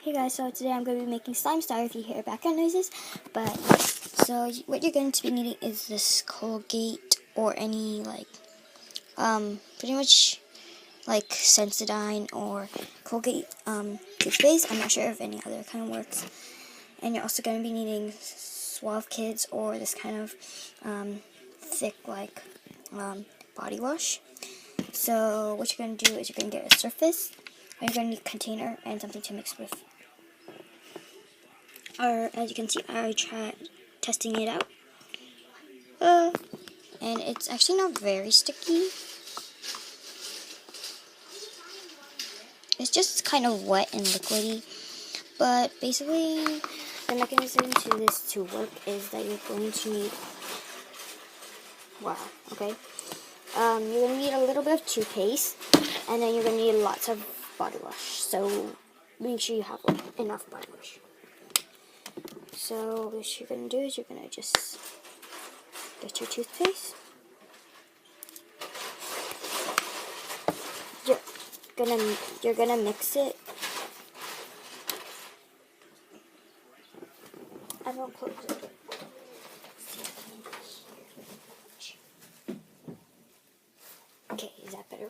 Hey guys, so today I'm going to be making slime. Sorry if you hear background noises, but so what you're going to be needing is this Colgate or any pretty much like Sensodyne or Colgate toothpaste. I'm not sure if any other kind works. And you're also going to be needing Suave Kids or this kind of thick body wash. So what you're going to do is you're going to get a surface, and you're going to need a container and something to mix with. Or as you can see, I tried testing it out, and it's actually not very sticky. It's just kind of wet and liquidy. But basically, the mechanism to this to work is that you're going to need okay. You're going to need a little bit of toothpaste, and then you're going to need lots of body wash. So make sure you have enough body wash. So what you're going to do is you're going to just get your toothpaste. You're gonna mix it. I won't close it. Okay, is that better?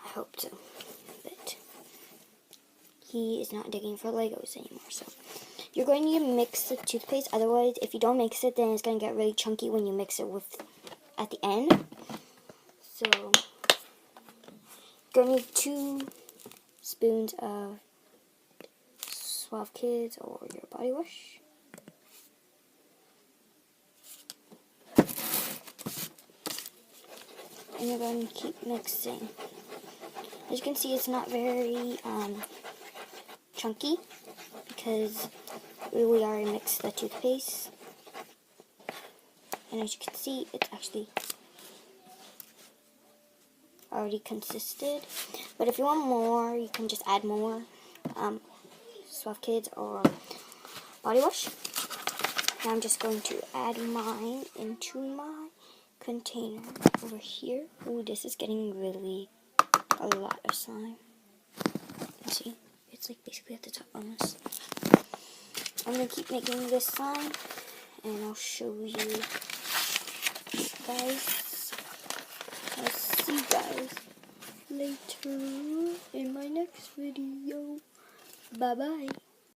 I hope so. But he is not digging for Legos anymore, so you're going to need to mix the toothpaste. Otherwise, if you don't mix it, then it's going to get really chunky when you mix it at the end. So you're going to need 2 spoons of Suave Kids or your body wash. And you're going to keep mixing. As you can see, it's not very chunky because we already mixed the toothpaste. And as you can see, it's actually already consisted. But if you want more, you can just add more Suave Kids or body wash. Now I'm just going to add mine into my container over here. Ooh, this is getting really a lot of slime. You see, it's like basically at the top almost. I'm gonna keep making this slime, and I'll show you guys. I'll see you guys later in my next video. Bye bye.